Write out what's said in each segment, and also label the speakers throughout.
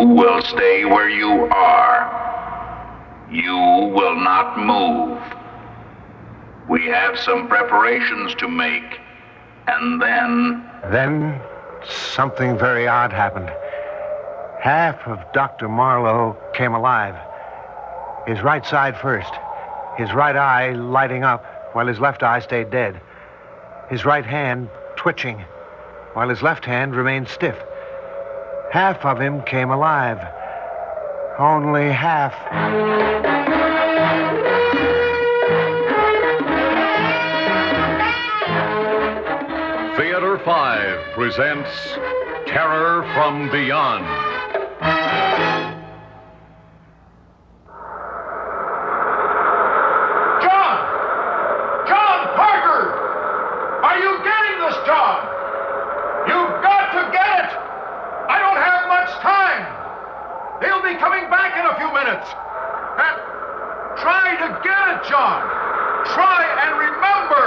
Speaker 1: will stay where you are. You will not move. We have some preparations to make, and then...
Speaker 2: Then something very odd happened. Half of Dr. Marlowe came alive. His right side first. His right eye lighting up while his left eye stayed dead. His right hand twitching while his left hand remained stiff. Half of him came alive. Only half.
Speaker 3: Theater 5 presents Terror from Beyond.
Speaker 4: John Parker! Are you getting this, John? You've got to get it! I don't have much time. They'll be coming back in a few minutes. And try to get it, John. Try and remember.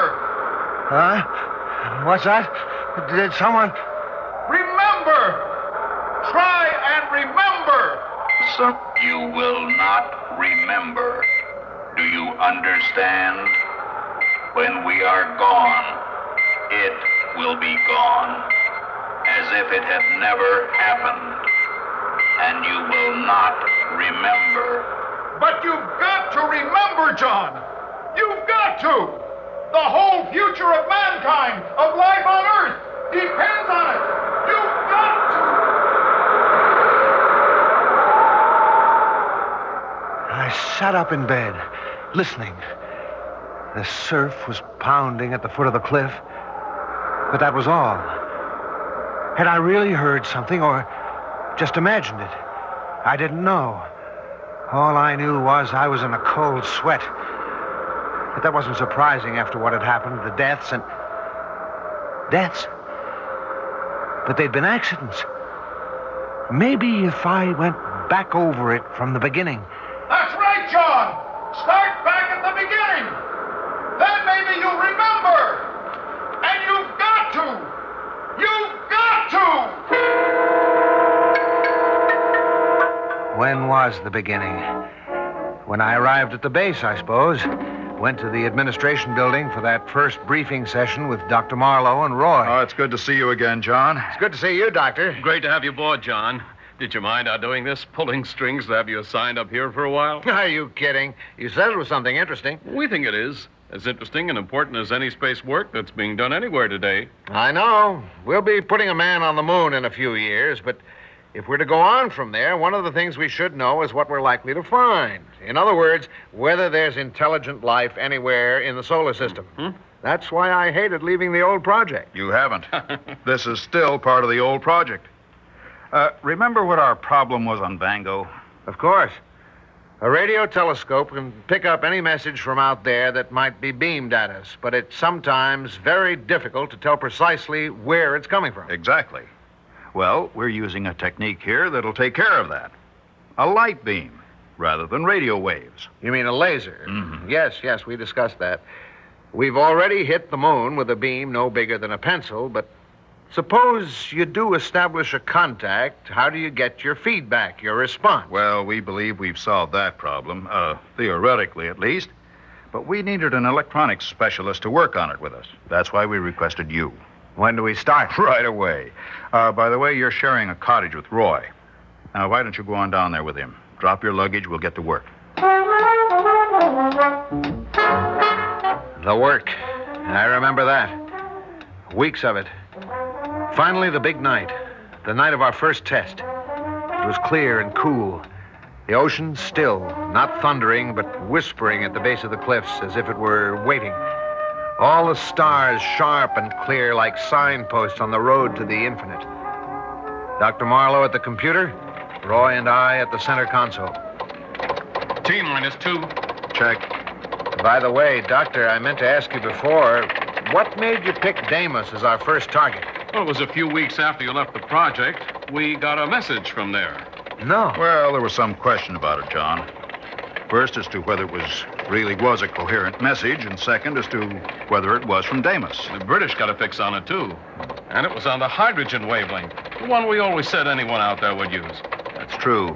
Speaker 2: Huh? What's that? Did someone...
Speaker 4: Remember! Try and remember!
Speaker 1: So you will not remember. Do you understand? When we are gone, it will be gone, as if it had never happened, and you will not remember.
Speaker 4: But you've got to remember, John. You've got to. The whole future of mankind, of life on Earth, depends on it. You've got to.
Speaker 2: I sat up in bed, listening. The surf was pounding at the foot of the cliff, but that was all. Had I really heard something or just imagined it? I didn't know. All I knew was I was in a cold sweat. But that wasn't surprising after what had happened, the deaths and... Deaths? But they'd been accidents. Maybe if I went back over it from the beginning...
Speaker 4: That's right, John. Start back at the beginning. Then maybe you'll remember. And you've got to. You've got to.
Speaker 2: When was the beginning? When I arrived at the base, I suppose. Went to the administration building for that first briefing session with Dr. Marlowe and Roy.
Speaker 5: Oh, it's good to see you again, John.
Speaker 2: It's good to see you, Doctor.
Speaker 3: Great to have you aboard, John. Did you mind our doing this, pulling strings to have you assigned up here for a while?
Speaker 2: Are you kidding? You said it was something interesting.
Speaker 3: We think it is. As interesting and important as any space work that's being done anywhere today.
Speaker 2: I know. We'll be putting a man on the moon in a few years, but if we're to go on from there, one of the things we should know is what we're likely to find. In other words, whether there's intelligent life anywhere in the solar system.
Speaker 3: Mm-hmm.
Speaker 2: That's why I hated leaving the old project.
Speaker 5: You haven't. This is still part of the old project. Remember what our problem was on Vango?
Speaker 2: Of course. A radio telescope can pick up any message from out there that might be beamed at us, but it's sometimes very difficult to tell precisely where it's coming from.
Speaker 5: Exactly. Well, we're using a technique here that'll take care of that. A light beam, rather than radio waves.
Speaker 2: You mean a laser?
Speaker 5: Mm-hmm.
Speaker 2: Yes, we discussed that. We've already hit the moon with a beam no bigger than a pencil, but suppose you do establish a contact, how do you get your feedback, your response?
Speaker 5: Well, we believe we've solved that problem, theoretically at least. But we needed an electronics specialist to work on it with us. That's why we requested you.
Speaker 2: When do we start?
Speaker 5: Right away. By the way, you're sharing a cottage with Roy. Now, why don't you go on down there with him? Drop your luggage, we'll get to work.
Speaker 2: The work. I remember that. Weeks of it. Finally, the big night. The night of our first test. It was clear and cool. The ocean still, not thundering, but whispering at the base of the cliffs as if it were waiting. All the stars sharp and clear like signposts on the road to the infinite. Dr. Marlowe at the computer, Roy and I at the center console.
Speaker 3: T-2.
Speaker 5: Check.
Speaker 2: By the way, Doctor, I meant to ask you before, what made you pick Deimos as our first target?
Speaker 3: Well, it was a few weeks after you left the project. We got a message from there.
Speaker 2: No.
Speaker 5: Well, there was some question about it, John. First, as to whether it really was a coherent message, and second, as to whether it was from Deimos.
Speaker 3: The British got a fix on it, too. And it was on the hydrogen wavelength, the one we always said anyone out there would use.
Speaker 5: That's true.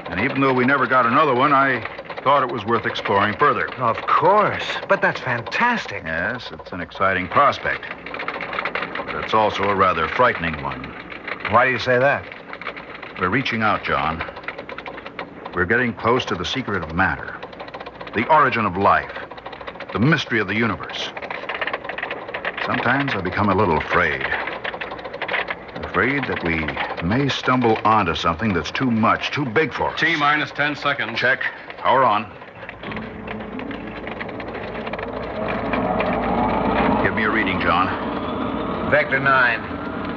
Speaker 5: And even though we never got another one, I thought it was worth exploring further.
Speaker 2: Of course. But that's fantastic.
Speaker 5: Yes, it's an exciting prospect. But it's also a rather frightening one.
Speaker 2: Why do you say that?
Speaker 5: We're reaching out, John. We're getting close to the secret of matter, the origin of life, the mystery of the universe. Sometimes I become a little afraid. Afraid that we may stumble onto something that's too much, too big for us.
Speaker 3: T-minus 10 seconds.
Speaker 5: Check. Power on. Give me a reading, John.
Speaker 2: Vector 9.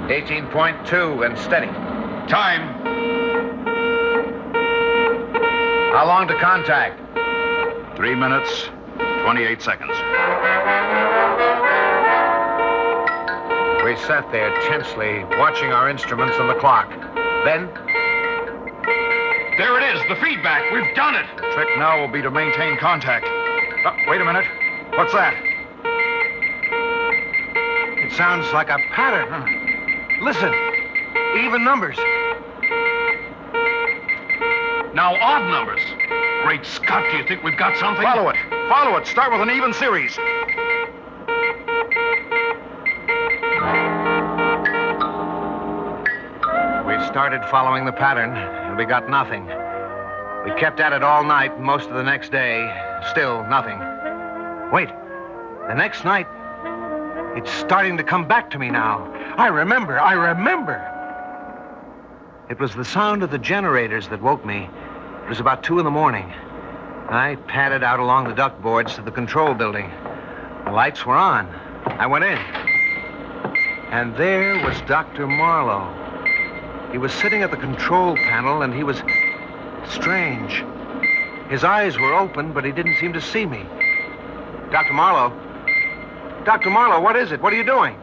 Speaker 2: 18.2 and steady.
Speaker 3: Time.
Speaker 2: How long to contact?
Speaker 5: 3 minutes, 28 seconds.
Speaker 2: We sat there tensely, watching our instruments and the clock. Then,
Speaker 3: There it is, the feedback. We've done it.
Speaker 5: The trick now will be to maintain contact. Wait a minute. What's that?
Speaker 2: it sounds like a pattern. Listen, even numbers.
Speaker 3: Now odd numbers. Great Scott, do you think we've got something?
Speaker 5: Follow it. Follow it. Start with an even series.
Speaker 2: We started following the pattern, and we got nothing. We kept at it all night, most of the next day. Still nothing. Wait, the next night, it's starting to come back to me now. I remember. It was the sound of the generators that woke me. It was about 2 a.m. I padded out along the duct boards to the control building. The lights were on. I went in. And there was Dr. Marlowe. He was sitting at the control panel, and he was strange. His eyes were open, but he didn't seem to see me. Dr. Marlowe? Dr. Marlowe, what is it? What are you doing?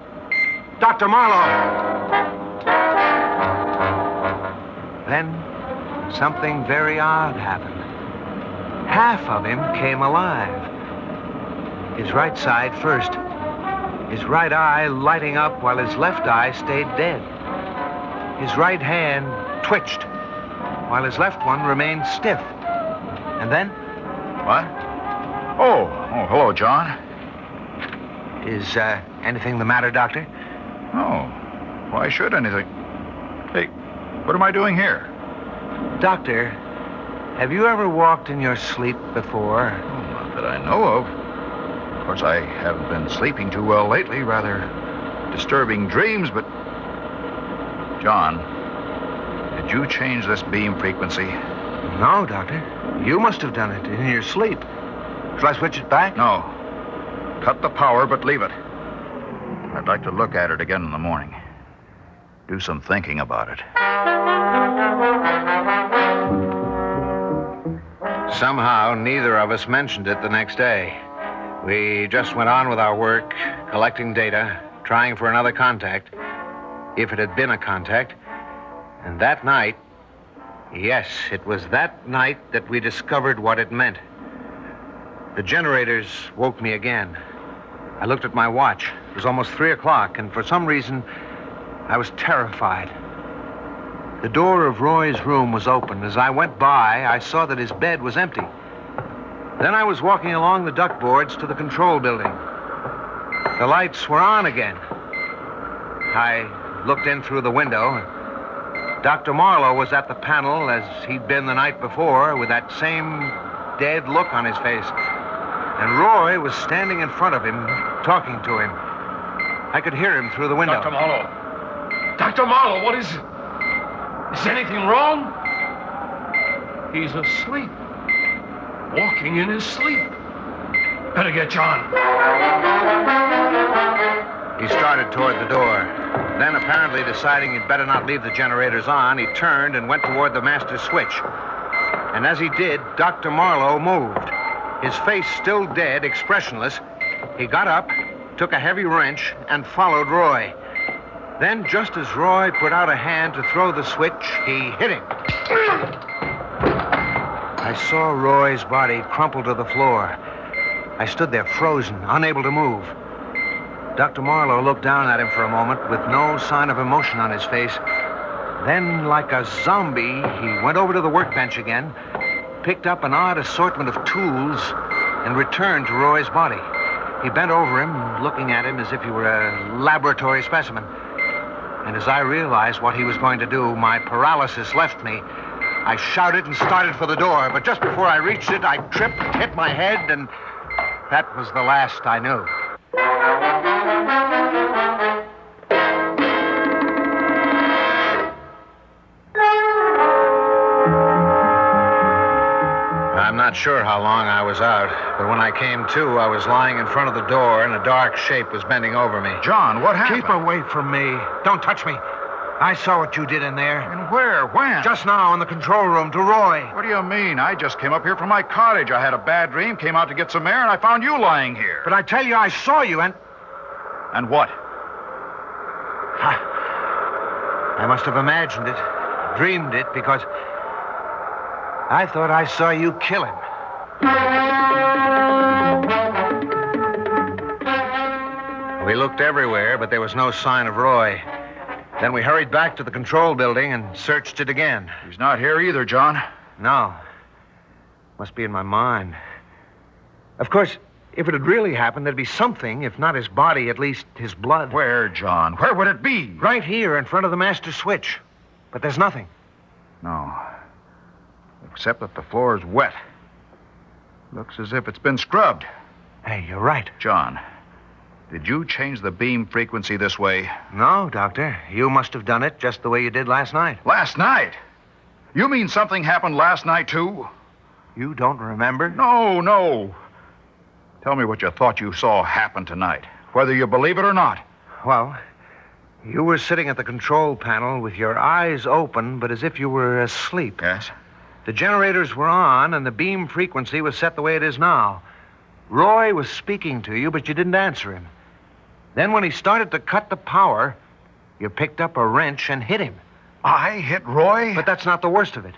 Speaker 2: Dr. Marlowe! Then something very odd happened. Half of him came alive. His right side first. His right eye lighting up while his left eye stayed dead. His right hand twitched while his left one remained stiff. And then?
Speaker 5: What? Oh, hello, John.
Speaker 2: Is anything the matter, Doctor?
Speaker 5: Oh, why should anything? Hey, what am I doing here?
Speaker 2: Doctor, have you ever walked in your sleep before?
Speaker 5: Oh, not that I know of. Of course, I haven't been sleeping too well lately. Rather disturbing dreams, but... John, did you change this beam frequency?
Speaker 2: No, Doctor. You must have done it in your sleep. Shall I switch it back?
Speaker 5: No. Cut the power, but leave it. I'd like to look at it again in the morning. Do some thinking about it.
Speaker 2: Somehow, neither of us mentioned it the next day. We just went on with our work, collecting data, trying for another contact, if it had been a contact. And that night, yes, it was that night that we discovered what it meant. The generators woke me again. I looked at my watch. It was almost 3 o'clock, and for some reason, I was terrified. The door of Roy's room was open. As I went by, I saw that his bed was empty. Then I was walking along the duct boards to the control building. The lights were on again. I looked in through the window. Dr. Marlowe was at the panel as he'd been the night before, with that same dead look on his face. And Roy was standing in front of him, talking to him. I could hear him through the window.
Speaker 3: Dr. Marlowe. Dr. Marlowe, what is it? Is anything wrong? He's asleep. Walking in his sleep. Better get John.
Speaker 2: He started toward the door. Then, apparently deciding he'd better not leave the generators on, he turned and went toward the master switch. And as he did, Dr. Marlowe moved. His face still dead, expressionless. He got up, took a heavy wrench, and followed Roy. Then, just as Roy put out a hand to throw the switch, he hit him. I saw Roy's body crumple to the floor. I stood there frozen, unable to move. Dr. Marlowe looked down at him for a moment with no sign of emotion on his face. Then, like a zombie, he went over to the workbench again, picked up an odd assortment of tools, and returned to Roy's body. He bent over him, looking at him as if he were a laboratory specimen. And as I realized what he was going to do, my paralysis left me. I shouted and started for the door, but just before I reached it, I tripped, hit my head, and that was the last I knew. I'm not sure how long I was out, but when I came to, I was lying in front of the door and a dark shape was bending over me.
Speaker 5: John, what happened?
Speaker 2: Keep away from me. Don't touch me. I saw what you did in there.
Speaker 5: And where? When?
Speaker 2: Just now in the control room to Roy.
Speaker 5: What do you mean? I just came up here from my cottage. I had a bad dream, came out to get some air, and I found you lying here.
Speaker 2: But I tell you, I saw you and...
Speaker 5: And what?
Speaker 2: I must have imagined it, dreamed it, because I thought I saw you kill him. We looked everywhere, but there was no sign of Roy. Then we hurried back to the control building and searched it again.
Speaker 5: He's not here either, John.
Speaker 2: No. Must be in my mind. Of course, if it had really happened, there'd be something, if not his body, at least his blood.
Speaker 5: Where, John? Where would it be?
Speaker 2: Right here in front of the master switch. But there's nothing.
Speaker 5: No. Except that the floor is wet. Looks as if it's been scrubbed.
Speaker 2: Hey, you're right.
Speaker 5: John, did you change the beam frequency this way?
Speaker 2: No, Doctor. You must have done it just the way you did last night.
Speaker 5: Last night? You mean something happened last night, too?
Speaker 2: You don't remember?
Speaker 5: No. Tell me what you thought you saw happen tonight, whether you believe it or not.
Speaker 2: Well, you were sitting at the control panel with your eyes open, but as if you were asleep.
Speaker 5: Yes?
Speaker 2: The generators were on, and the beam frequency was set the way it is now. Roy was speaking to you, but you didn't answer him. Then when he started to cut the power, you picked up a wrench and hit him.
Speaker 5: I hit Roy?
Speaker 2: But that's not the worst of it.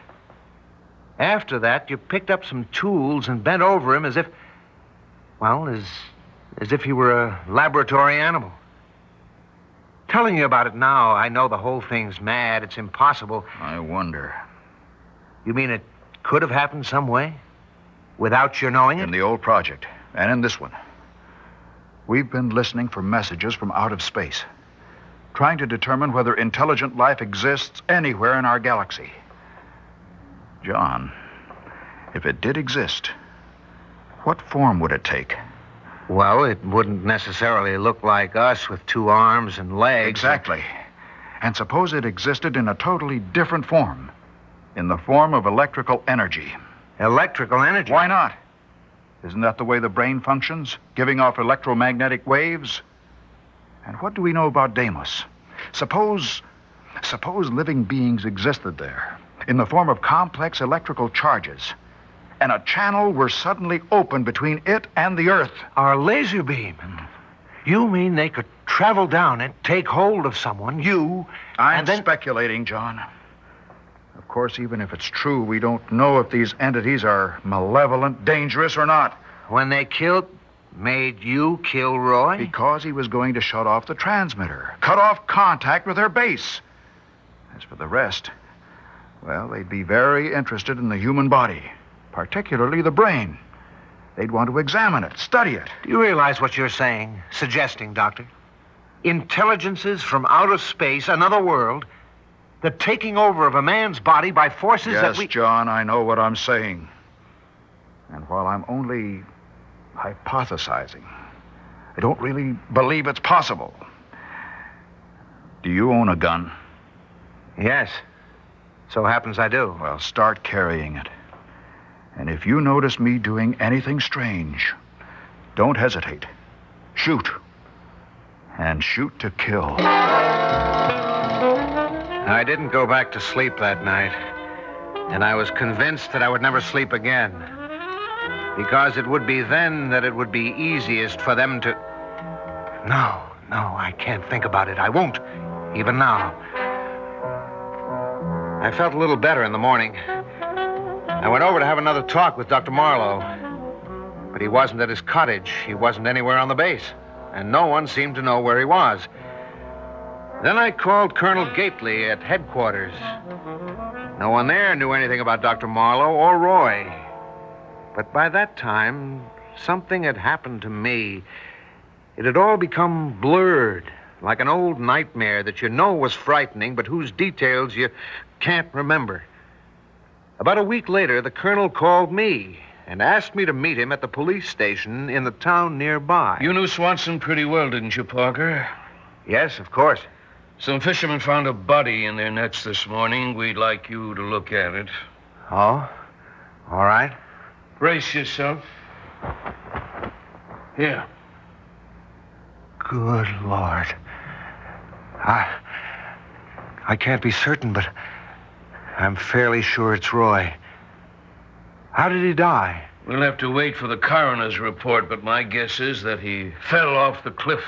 Speaker 2: After that, you picked up some tools and bent over him as if he were a laboratory animal. Telling you about it now, I know the whole thing's mad. It's impossible.
Speaker 5: I wonder.
Speaker 2: You mean it could have happened some way? Without your knowing it?
Speaker 5: In the old project, and in this one. We've been listening for messages from out of space, trying to determine whether intelligent life exists anywhere in our galaxy. John, if it did exist, what form would it take?
Speaker 2: Well, it wouldn't necessarily look like us with 2 arms and legs.
Speaker 5: Exactly. And suppose it existed in a totally different form, in the form of electrical energy.
Speaker 2: Electrical energy?
Speaker 5: Why not? Isn't that the way the brain functions, giving off electromagnetic waves? And what do we know about Deimos? Suppose living beings existed there, in the form of complex electrical charges, and a channel were suddenly opened between it and the Earth.
Speaker 2: Our laser beam. You mean they could travel down it, take hold of someone, you,
Speaker 5: I'm
Speaker 2: and then...
Speaker 5: speculating, John. Of course, even if it's true, we don't know if these entities are malevolent, dangerous, or not.
Speaker 2: When they made you kill Roy?
Speaker 5: Because he was going to shut off the transmitter, cut off contact with their base. As for the rest, well, they'd be very interested in the human body, particularly the brain. They'd want to examine it, study it.
Speaker 2: Do you realize what you're saying, suggesting, Doctor? Intelligences from outer space, another world, the taking over of a man's body by forces that we...
Speaker 5: Yes, John, I know what I'm saying. And while I'm only hypothesizing, I don't really believe it's possible. Do you own a gun?
Speaker 2: Yes. So happens I do.
Speaker 5: Well, start carrying it. And if you notice me doing anything strange, don't hesitate. Shoot. And shoot to kill.
Speaker 2: I didn't go back to sleep that night. And I was convinced that I would never sleep again. Because it would be then that it would be easiest for them to... No, I can't think about it. I won't, even now. I felt a little better in the morning. I went over to have another talk with Dr. Marlowe. But he wasn't at his cottage. He wasn't anywhere on the base. And no one seemed to know where he was. Then I called Colonel Gately at headquarters. No one there knew anything about Dr. Marlowe or Roy. But by that time, something had happened to me. It had all become blurred, like an old nightmare that you know was frightening, but whose details you can't remember. About a week later, the colonel called me and asked me to meet him at the police station in the town nearby.
Speaker 3: You knew Swanson pretty well, didn't you, Parker?
Speaker 2: Yes, of course.
Speaker 3: Some fishermen found a body in their nets this morning. We'd like you to look at it.
Speaker 2: Oh? All right.
Speaker 3: Brace yourself. Here.
Speaker 2: Good Lord. I can't be certain, but I'm fairly sure it's Roy. How did he die?
Speaker 3: We'll have to wait for the coroner's report, but my guess is that he fell off the cliff.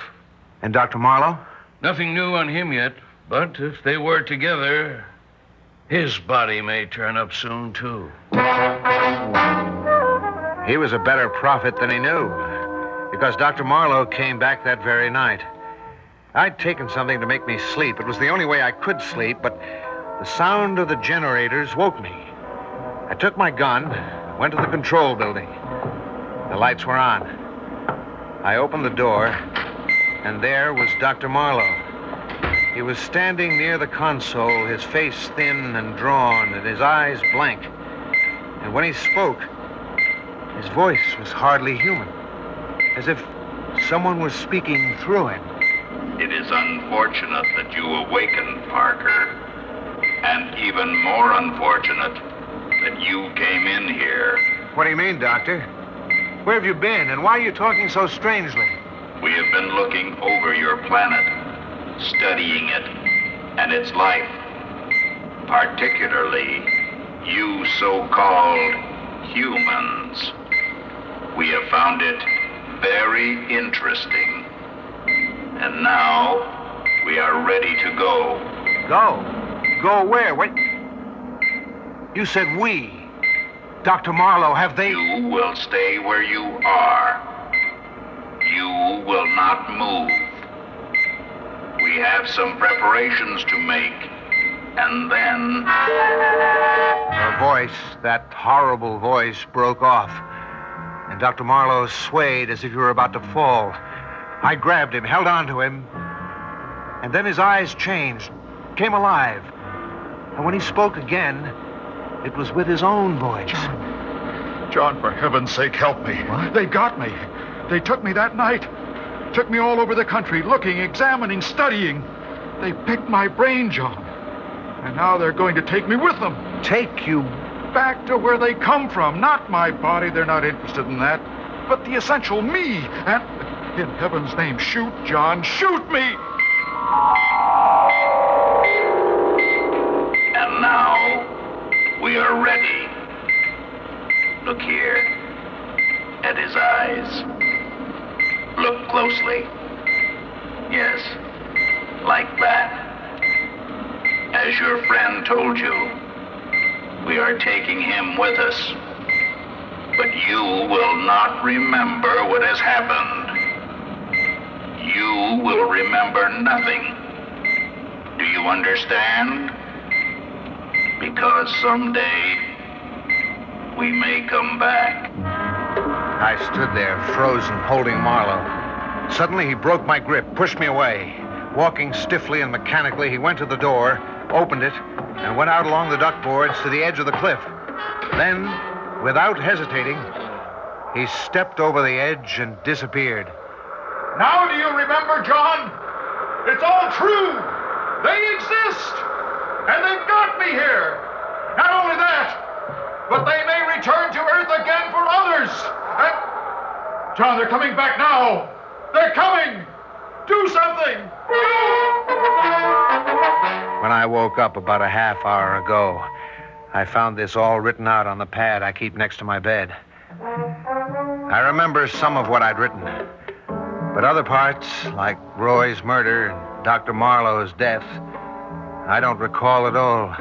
Speaker 2: And Dr. Marlowe?
Speaker 3: Nothing new on him yet, but if they were together, his body may turn up soon, too.
Speaker 2: He was a better prophet than he knew, because Dr. Marlowe came back that very night. I'd taken something to make me sleep. It was the only way I could sleep, but the sound of the generators woke me. I took my gun, went to the control building. The lights were on. I opened the door, and there was Dr. Marlowe. He was standing near the console, his face thin and drawn, and his eyes blank. And when he spoke, his voice was hardly human, as if someone was speaking through him.
Speaker 1: It is unfortunate that you awakened, Parker. And even more unfortunate that you came in here.
Speaker 2: What do you mean, Doctor? Where have you been, and why are you talking so strangely?
Speaker 1: We have been looking over your planet, studying it and its life. Particularly, you so-called humans. We have found it very interesting. And now, we are ready to go.
Speaker 2: Go? Go where? Wait. You said we. Dr. Marlowe, have they...
Speaker 1: You will stay where you are. You will not move. We have some preparations to make. And then...
Speaker 2: Her voice, that horrible voice, broke off. And Dr. Marlowe swayed as if he were about to fall. I grabbed him, held on to him. And then his eyes changed, came alive. And when he spoke again, it was with his own voice.
Speaker 5: John, for heaven's sake, help me.
Speaker 2: What?
Speaker 5: They got me. They took me that night. Took me all over the country, looking, examining, studying. They picked my brain, John. And now they're going to take me with them.
Speaker 2: Take you?
Speaker 5: Back to where they come from. Not my body. They're not interested in that. But the essential me. And in heaven's name, shoot, John. Shoot me!
Speaker 1: And now, we are ready. Look here, at his eyes. Look closely. Yes, like that. As your friend told you, we are taking him with us. But you will not remember what has happened. You will remember nothing. Do you understand? Because someday, we may come back.
Speaker 2: I stood there, frozen, holding Marlowe. Suddenly, he broke my grip, pushed me away. Walking stiffly and mechanically, he went to the door, opened it, and went out along the duckboards to the edge of the cliff. Then, without hesitating, he stepped over the edge and disappeared.
Speaker 4: Now do you remember, John? It's all true. They exist. And they've got me here. Not only that, but they may return to Earth again for others. And... John, they're coming back now. They're coming. Do something.
Speaker 2: When I woke up about a half hour ago, I found this all written out on the pad I keep next to my bed. I remember some of what I'd written, but other parts, like Roy's murder and Dr. Marlowe's death, I don't recall at all.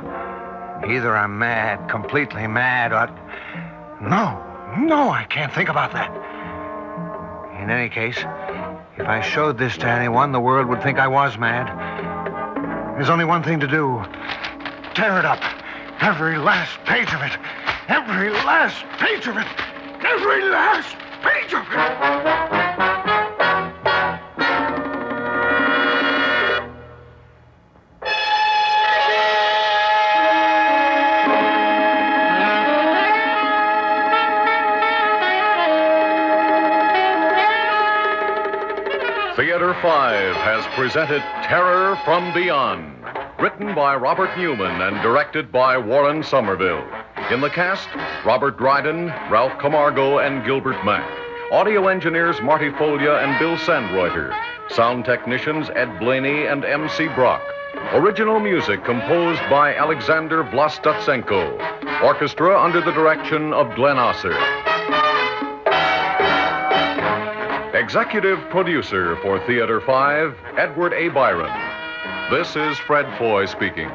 Speaker 2: Either I'm mad, completely mad, or... No, I can't think about that. In any case, if I showed this to anyone, the world would think I was mad. There's only one thing to do. Tear it up. Every last page of it. Every last page of it. Every last page of it.
Speaker 6: Theater 5 has presented Terror from Beyond, written by Robert Newman and directed by Warren Somerville. In the cast, Robert Dryden, Ralph Camargo, and Gilbert Mack. Audio engineers Marty Folia and Bill Sandreuter. Sound technicians Ed Blaney and M.C. Brock. Original music composed by Alexander Vlastotsenko. Orchestra under the direction of Glenn Osser. Executive producer for Theater 5, Edward A. Byron. This is Fred Foy speaking.